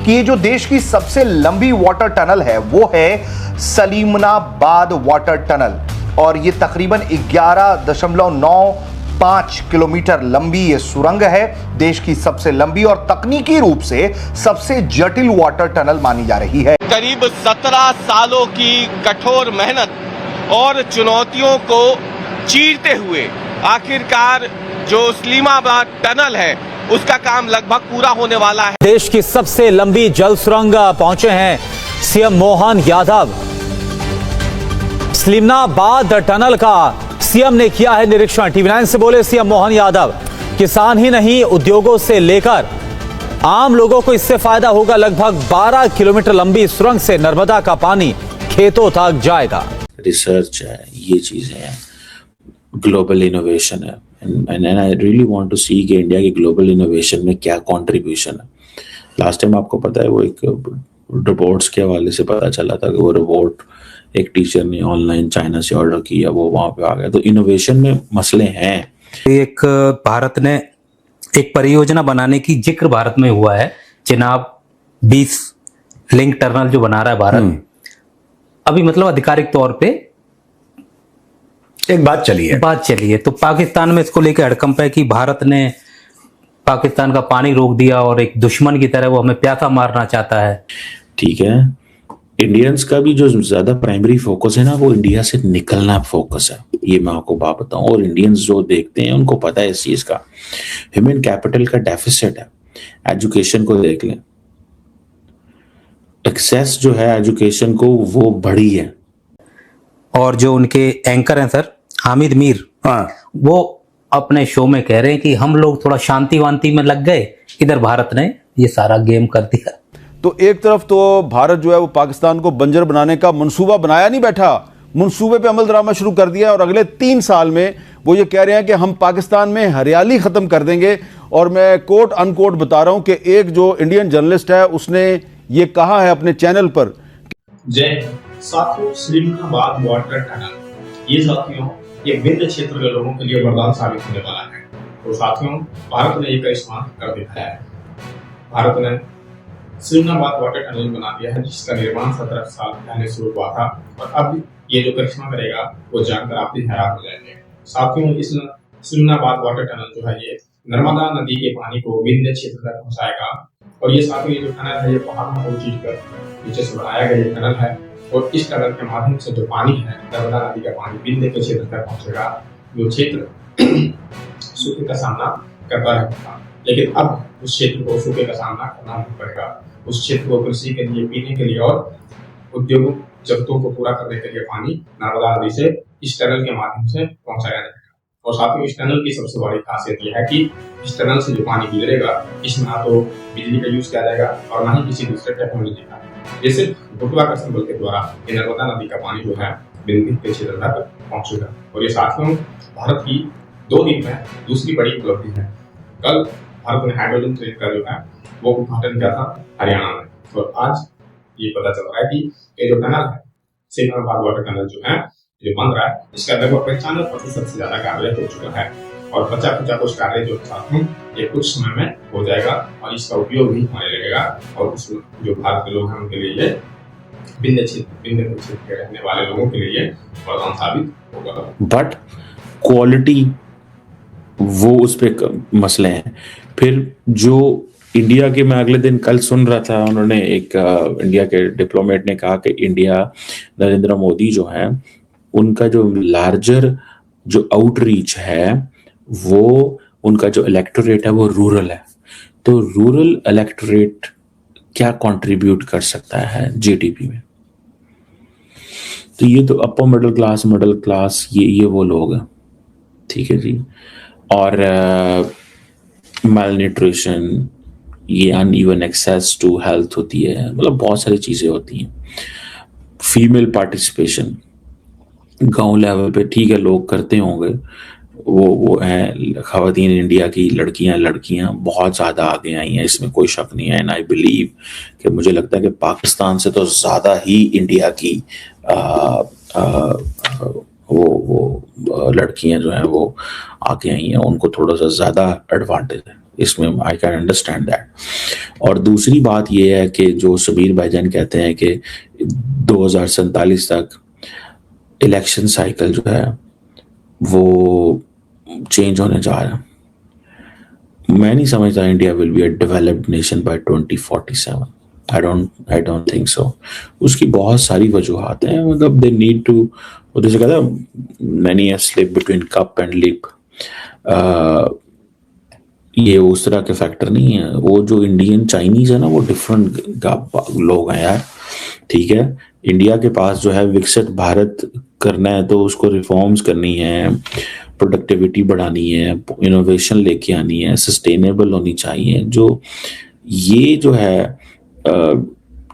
कि ये जो देश की सबसे लंबी वाटर टनल है वो है सलीमनाबाद वाटर टनल, और ये तकरीबन 11.95 किलोमीटर लंबी ये सुरंग है। देश की सबसे लंबी और तकनीकी रूप से सबसे जटिल वाटर टनल मानी जा रही है। करीब 17 सालों की कठोर मेहनत और चुनौतियों को चीरते हुए आखिरकार जो सलीमाबाद टनल है उसका काम लगभग पूरा होने वाला है। देश की सबसे लंबी जल सुरंग पहुंचे हैं सीएम मोहन यादव। सलीमनाबाद टनल का सीएम ने किया है निरीक्षण। टीवी9 से बोले सीएम मोहन यादव, किसान ही नहीं उद्योगों से लेकर आम लोगों को इससे फायदा होगा। लगभग 12 किलोमीटर लंबी सुरंग से नर्मदा का पानी खेतों तक जाएगा। रिसर्च है, ये चीजें हैं, ग्लोबल इनोवेशन है, and I really want to see कि इंडिया की ग्लोबल इनोवेशन में क्या कंट्रीब्यूशन है। लास्ट टाइम आपको पता है वो एक रोबोट्स के हवाले से पता चला था कि वो रोबोट एक टीचर ने ऑनलाइन चाइना से ऑर्डर किया, वो वहां पे आ गया। तो इनोवेशन में मसले हैं। एक भारत ने एक परियोजना बनाने की जिक्र भारत में हुआ है, चिनाब 20 लिंक टनल जो बना रहा है भारत। अभी मतलब आधिकारिक तौर पे एक बात चली है तो पाकिस्तान में इसको लेकर हड़कंप है कि भारत ने पाकिस्तान का पानी रोक दिया और एक दुश्मन की तरह वो हमें प्यासा मारना चाहता है। ठीक है, इंडियंस का भी जो ज्यादा प्राइमरी फोकस है ना, वो इंडिया से निकलना फोकस है, ये मैं आपको बात बताऊं। और इंडियंस जो देखते हैं उनको पता है इस चीज का। ह्यूमन कैपिटल का डेफिसिट है। एजुकेशन को देख लें, एक्सेस जो है एजुकेशन को वो बढ़ी है। और जो उनके एंकर हैं सर हामिद मीर, वो अपने शो में कह रहे हैं कि हम लोग थोड़ा शांति वांति में लग गए, इधर भारत ने ये सारा गेम कर दिया। तो एक तरफ तो भारत जो है वो पाकिस्तान को बंजर बनाने का मंसूबा बनाया नहीं बैठा, मंसूबे पे अमल दरामद शुरू कर दिया, और अगले 3 साल में वो ये कह रहे हैं कि हम पाकिस्तान में हरियाली खत्म कर देंगे। और मैं कोट अनकोट बता रहा हूं कि एक जो इंडियन जर्नलिस्ट है उसने ये कहा है अपने चैनल पर। जय साथियों, सलीमनाबाद वाटर टनल ये साथियों ये विंध्य क्षेत्र के लोगों के लिए वरदान साबित होने वाला है। तो साथियों, भारत ने ये करिश्मा कर दिखाया है। भारत ने सलीमनाबाद वाटर टनल बना दिया है, जिसका निर्माण 17 साल पहले शुरू हुआ था, और अब ये जो करिश्मा करेगा वो जानकर आप भी हैरान हो जाएंगे। साथियों, इस सलीमनाबाद वाटर टनल जो है ये नर्मदा नदी के पानी को विंध्य क्षेत्र तक पहुंचाएगा। और ये साथियों ये जो टनल है ये पहाड़ों को चीर कर नीचे से बनाया गया ये टनल है, और इस टनल के माध्यम से जो पानी है नर्मदा नदी का पानी विंध्य के क्षेत्र तक पहुंचेगा, जो क्षेत्र सूखे का सामना करता रहता था। लेकिन अब उस क्षेत्र को सूखे का सामना करना नहीं पड़ेगा। उस क्षेत्र को कृषि के लिए, पीने के लिए और उद्योगों जरूरतों को पूरा करने के लिए पानी नर्मदा नदी से इस टनल के माध्यम से पहुंचाया जाएगा। और साथ ही इस टनल की सबसे बड़ी खासियत यह है कि इस टनल से जो पानी गुजरेगा इसमें ना तो बिजली का यूज किया जाएगा और ना ही किसी दूसरे टेक्नोलॉजी का। ये सिर्फ गुरुत्वाकर्षण बल के द्वारा ये नर्मदा नदी का पानी जो है विंध्य के क्षेत्र तक पहुंचेगा। और ये साथियों भारत की 2 दिन में दूसरी बड़ी उपलब्धि है। कल भारत ने हाइड्रोजन ट्रेन का जो है वो उद्घाटन किया था हरियाणा में, और आज ये पता चल रहा है कि ये जो टनल है सलीमनाबाद वाटर टनल जो है जो बन रहा है इसका लगभग 95% से ज्यादा कार्य हो चुका है, और बचा कुछ कार्य जो साथियों ये कुछ समय में हो जाएगा और इसका उपयोग भी होने लगेगा। और उस जो भारत के लोग हैं उनके लिए ये विंध्य क्षेत्र के रहने वाले लोगों के लिए वरदान साबित होगा। बट क्वालिटी वो उस पे मसले हैं। फिर जो इंडिया के, मैं अगले दिन कल सुन रहा था, उन्होंने एक इंडिया के डिप्लोमेट ने कहा कि इंडिया नरेंद्र मोदी जो है उनका जो लार्जर जो आउटरीच है वो उनका जो इलेक्टोरेट है वो रूरल है। तो रूरल इलेक्टोरेट क्या कंट्रीब्यूट कर सकता है जीडीपी में? तो ये तो अपर मिडिल क्लास ये वो लोग हैं, ठीक है जी। और malnutrition, ये अनइवन एक्सेस टू हेल्थ होती है, मतलब बहुत सारी चीजें होती हैं। फीमेल पार्टिसिपेशन गांव लेवल पे ठीक है लोग करते होंगे, वो है खवातीन इंडिया की लड़कियां बहुत ज्यादा आगे आई हैं, इसमें कोई शक नहीं है। एंड आई बिलीव कि मुझे लगता है कि पाकिस्तान से तो ज्यादा ही इंडिया की वो लड़कियां जो हैं वो आगे आई हैं, उनको थोड़ा सा ज्यादा एडवांटेज है। इसमें आई कैन अंडरस्टैंड दैट। और दूसरी बात ये है कि जो शबीर भाईजान कहते हैं कि 2047 तक इलेक्शन साइकिल जो है वो चेंज होने जा रहा है। मैं नहीं समझता India will be a developed nation by 2047। I don't think so. उसकी बहुत सारी वजूहात हैं, मतलब दे नीड टू, जैसे कहता है many a slip between cup and lip. ये उस तरह के फैक्टर नहीं है। वो जो इंडियन चाइनीज है ना, वो डिफरेंट लोग हैं यार, ठीक है। इंडिया के पास जो है विकसित भारत करना है तो उसको रिफॉर्म्स करनी है, प्रोडक्टिविटी बढ़ानी है, इनोवेशन लेके आनी है, सस्टेनेबल होनी चाहिए। ये जो है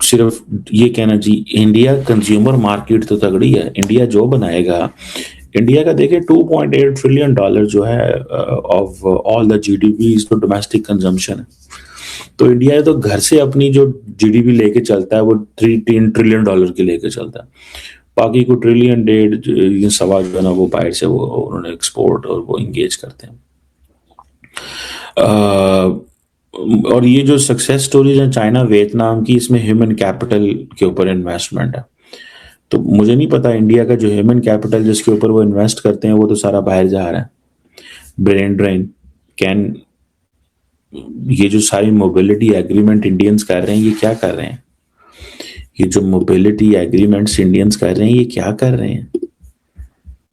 सिर्फ ये कहना जी इंडिया कंज्यूमर मार्केट तो तगड़ी है, इंडिया जो बनाएगा, इंडिया का देखिए 2.8 ट्रिलियन डॉलर जो है of all the GDP is तो डोमेस्टिक कंजम्पशन है। तो इंडिया तो घर से अपनी जो जीडीपी लेके चलता है वो 3 ट्रिलियन डॉलर की लेके चलता है। बाकी को ट्रिलियन 1.5 सवा जो है ना वो बाहर से वो उन्होंने एक्सपोर्ट और वो इंगेज करते हैं। और ये जो सक्सेस स्टोरीज हैं चाइना वियतनाम की, इसमें ह्यूमन कैपिटल के ऊपर इन्वेस्टमेंट है। तो मुझे नहीं पता इंडिया का जो ह्यूमन कैपिटल जिसके ऊपर वो इन्वेस्ट करते हैं वो तो सारा बाहर जा रहा है, ब्रेन ड्रेन। ये जो सारी मोबिलिटी एग्रीमेंट इंडियंस कर रहे हैं, ये क्या कर रहे हैं? ये जो मोबिलिटी एग्रीमेंट्स इंडियंस कर रहे हैं, ये क्या कर रहे हैं?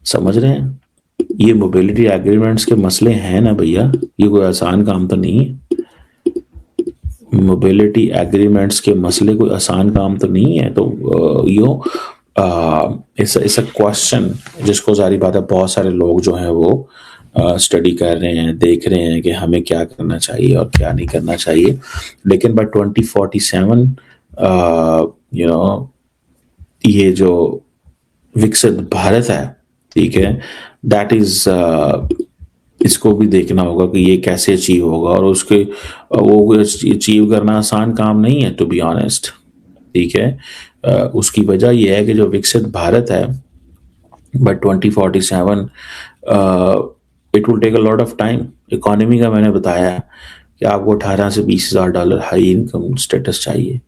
समझ रहे हैं? ये मोबिलिटी एग्रीमेंट्स के मसले हैं ना भैया, ये कोई आसान काम तो नहीं है। मोबिलिटी एग्रीमेंट्स के मसले कोई आसान काम तो नहीं है। तो इट्स अ क्वेश्चन जिसको जारी बात है बहुत सारे लोग जो हैं वो स्टडी कर रहे हैं, देख रहे हैं कि हमें क्या करना चाहिए और क्या नहीं करना चाहिए। लेकिन बाय 2047 ये जो विकसित भारत है, ठीक है, दैट इज इसको भी देखना होगा कि ये कैसे अचीव होगा, और उसके वो अचीव करना आसान काम नहीं है टू बी ऑनेस्ट, ठीक है। उसकी वजह यह है कि जो विकसित भारत है by 2047 it will take a lot of time. Economy का मैंने बताया कि आपको 18 से 20 हज़ार डॉलर हाई इनकम स्टेटस चाहिए,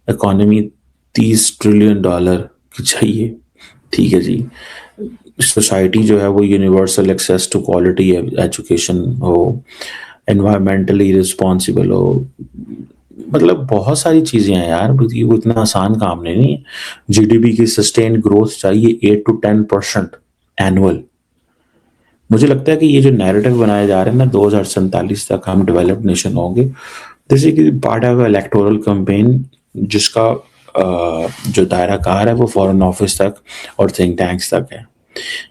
इकोनॉमी 30 ट्रिलियन डॉलर की चाहिए, ठीक है जी। सोसाइटी जो है वो universal access to quality education हो, एनवायरमेंटली रिस्पॉन्सिबल हो, मतलब बहुत सारी चीजें हैं यार, ये वो इतना आसान काम नहीं है। जीडीपी की सस्टेन ग्रोथ चाहिए 8 to 10% एनुअल। मुझे लगता है कि ये जो नैरेटिव बनाए जा रहे हैं ना 2047 तक हम डेवलप्ड नेशन होंगे, जैसे कि पार्ट ऑफ इलेक्टोरल कैंपेन जिसका जो दायरा कार है वो फॉरेन ऑफिस तक और थिंक टैंक्स तक है।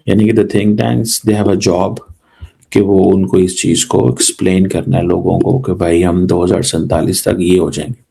यानी कि the think tanks they have a job कि वो उनको इस चीज को एक्सप्लेन करना है लोगों को कि भाई हम 2047 तक ये हो जाएंगे।